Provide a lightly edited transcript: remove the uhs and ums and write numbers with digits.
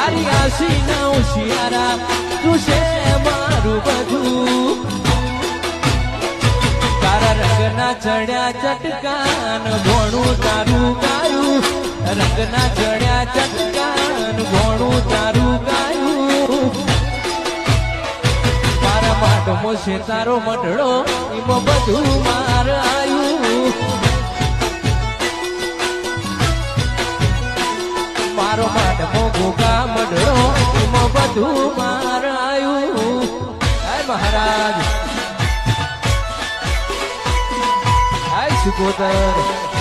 તારી આશી ના ઉશિયારા તું છે મારું બધું તારા રંગના ચડ્યા ચટકાન ઘોણું તારું ગાયું રંગના ચડ્યા ચટકાન ઘોણું તારું ગાયું મારા માટમો છે તારો મઢડો એમાં બધું માર આયું મારો માટમો ગોગા મઢડો એમાં બધું માર આયું હાય મહારાજ હાય સુકોતર